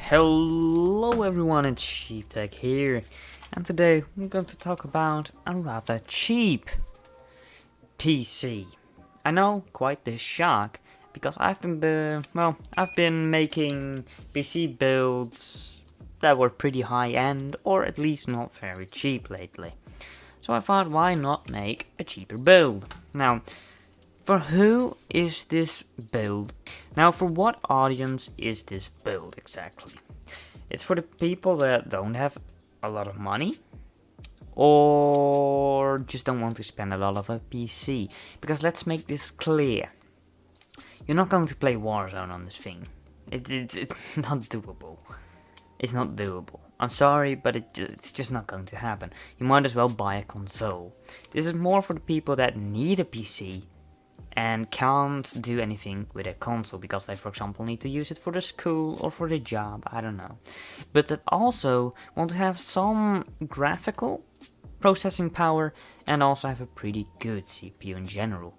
Hello everyone, it's Sheeptech here, and today we're going to talk about a rather cheap PC. I know, quite the shock, because I've been making PC builds that were pretty high end, or at least not very cheap lately. So I thought, why not make a cheaper build? Now, for who is this build? Now, for what audience is this build exactly? It's for the people that don't have a lot of money, or just don't want to spend a lot of a PC. Because let's make this clear. You're not going to play Warzone on this thing. It's not doable. It's not doable. I'm sorry, but it's just not going to happen. You might as well buy a console. This is more for the people that need a PC and can't do anything with a console because they, for example, need to use it for the school or for the job, I don't know. But that also want to have some graphical processing power and also have a pretty good CPU in general.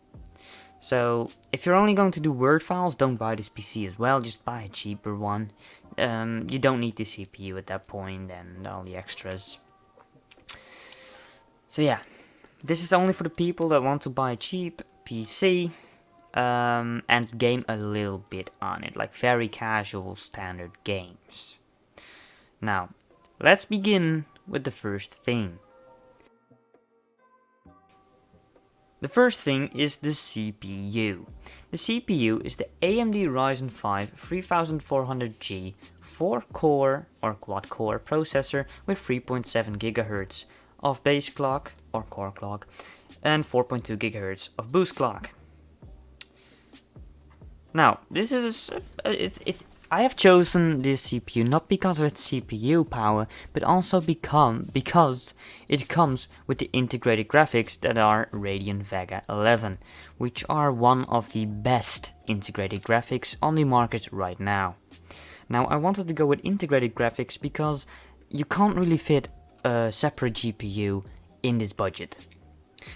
So if you're only going to do Word files, don't buy this PC as well, just buy a cheaper one. You don't need the CPU at that point and all the extras. So yeah, this is only for the people that want to buy a cheap PC and game a little bit on it, like very casual standard games. Now, let's begin with the first thing. The first thing is the CPU. The CPU is the AMD Ryzen 5 3400G 4-core or quad-core processor with 3.7 GHz of base clock or core clock and 4.2 GHz of boost clock. Now, this is I have chosen this CPU not because of its CPU power, but also because it comes with the integrated graphics that are Radeon Vega 11, which are one of the best integrated graphics on the market right now. Now, I wanted to go with integrated graphics because you can't really fit a separate GPU in this budget.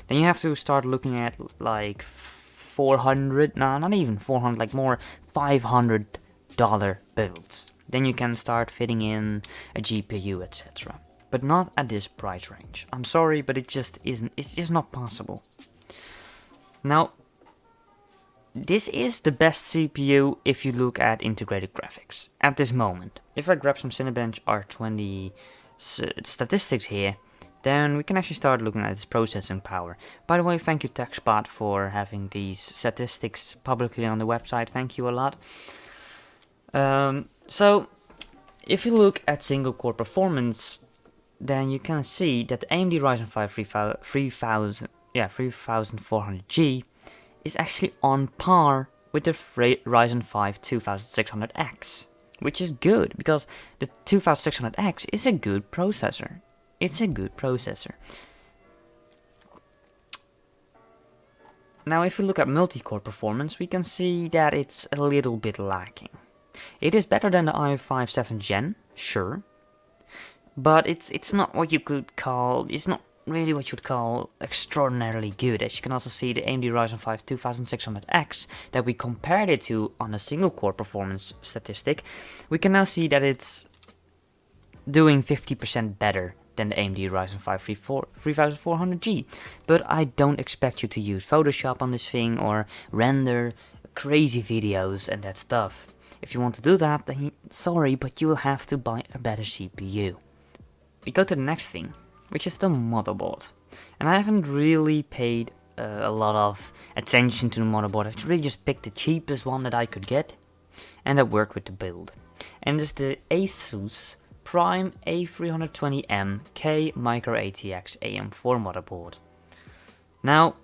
Then you have to start looking at like 400, no, not even 400, like more $500 builds. Then you can start fitting in a GPU, etc. But not at this price range. I'm sorry, but it just isn't, it's just not possible. Now, this is the best CPU if you look at integrated graphics at this moment. If I grab some Cinebench R20 statistics here, then we can actually start looking at its processing power. By the way, thank you TechSpot for having these statistics publicly on the website. Thank you a lot. So, if you look at single core performance, then you can see that the AMD Ryzen 5 3400G is actually on par with the Ryzen 5 2600X, which is good because the 2600X is a good processor. It's a good processor. Now, if we look at multi-core performance, we can see that it's a little bit lacking. It is better than the i5 7th Gen, sure, but it's not what you could call, it's not really what you would call extraordinarily good. As you can also see, the AMD Ryzen 5 2600X that we compared it to on a single core performance statistic, we can now see that it's doing 50% better than the AMD Ryzen 5 3400G. But I don't expect you to use Photoshop on this thing or render crazy videos and that stuff. If you want to do that, then sorry, but you will have to buy a better CPU. We go to the next thing, which is the motherboard. And I haven't really paid a lot of attention to the motherboard. I've really just picked the cheapest one that I could get, and that worked with the build. And it's the Asus Prime A320M K Micro ATX AM4 motherboard. Now,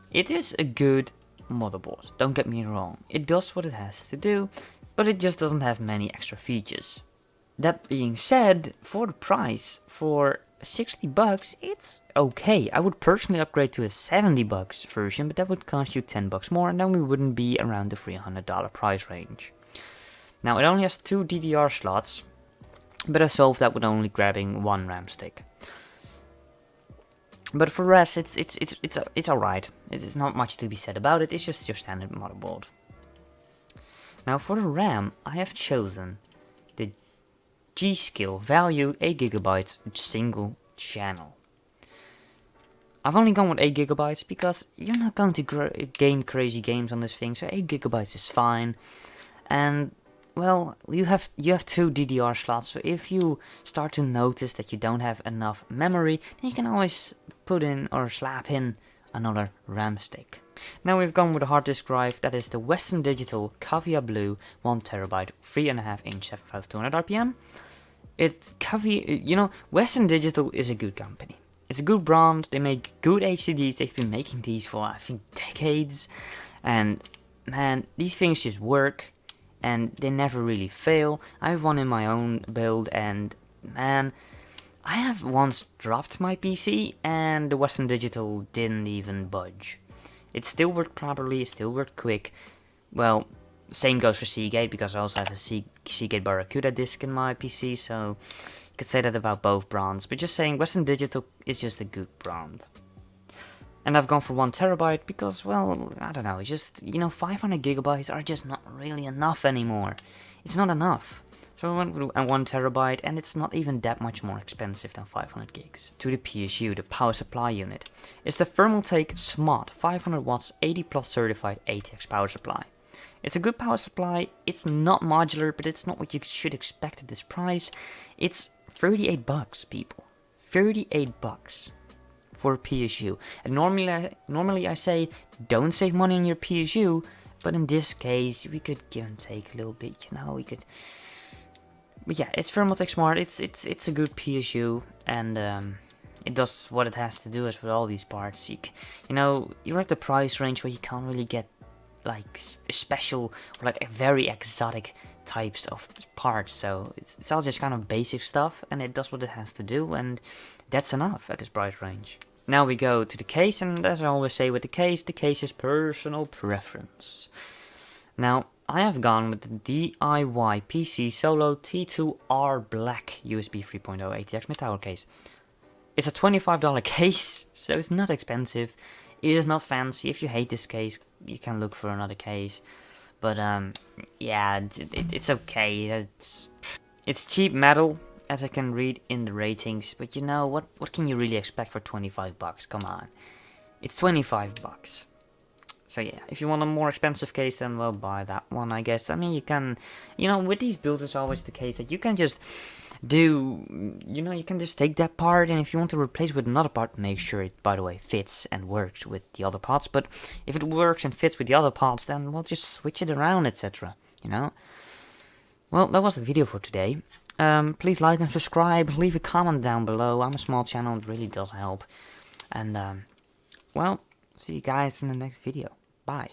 it is a good motherboard, don't get me wrong. It does what it has to do, but it just doesn't have many extra features. That being said, for the price, for $60, it's okay. I would personally upgrade to a $70 version, but that would cost you $10 more, and then we wouldn't be around the $300 price range. Now, it only has 2 DDR slots, but I solved that with only grabbing 1 RAM stick. But for the rest, it's alright. It's not much to be said about it. It's just your standard motherboard. Now for the RAM, I have chosen G.Skill, value 8 GB, single channel. I've only gone with 8 GB because you're not going to game crazy games on this thing, so 8 GB is fine. And well, you have 2 DDR slots, so if you start to notice that you don't have enough memory, then you can always put in or slap in another RAM stick. Now we've gone with a hard disk drive. That is the Western Digital Caviar Blue 1TB 3.5-inch 7200 RPM. It's Caviar, you know, Western Digital is a good company. It's a good brand. They make good HDDs. They've been making these for I think decades, and man, these things just work. And they never really fail. I have one in my own build, and man, I have once dropped my PC and the Western Digital didn't even budge. It still worked properly, it still worked quick. Well, same goes for Seagate, because I also have a Seagate Barracuda disk in my PC, so you could say that about both brands. But just saying, Western Digital is just a good brand. And I've gone for 1TB because, well, I don't know, it's just, you know, 500 GB are just not really enough anymore. It's not enough. So I went with a 1TB, and it's not even that much more expensive than 500 gigs. To the PSU, the power supply unit, is the Thermaltake Smart 500 watts 80 plus certified ATX power supply. It's a good power supply. It's not modular, but it's not what you should expect at this price. It's 38 bucks, people. 38 bucks. For a PSU. And normally I say don't save money on your PSU, but in this case we could give and take a little bit, you know, we could. But yeah, it's Thermaltake Smart. It's a good PSU, and it does what it has to do as with all these parts. You know, you're at the price range where you can't really get like special or like very exotic types of parts, so it's all just kind of basic stuff, and it does what it has to do, and that's enough at this price range. Now we go to the case, and as I always say with the case is personal preference. Now, I have gone with the DIYPC Solo T2R Black USB 3.0 ATX mid-tower case. It's a $25 case, so it's not expensive. It is not fancy. If you hate this case, you can look for another case. But yeah, it's okay. It's cheap metal, as I can read in the ratings, but you know, what can you really expect for 25 bucks? Come on. It's 25 bucks. So yeah, if you want a more expensive case, then well, buy that one, I guess. I mean, you can, you know, with these builds, it's always the case that you can just do, you know, you can just take that part, and if you want to replace with another part, make sure it, by the way, fits and works with the other parts. But if it works and fits with the other parts, then we'll just switch it around, etc. You know? Well, that was the video for today. Please like and subscribe, leave a comment down below. I'm a small channel, it really does help. And, well, see you guys in the next video. Bye.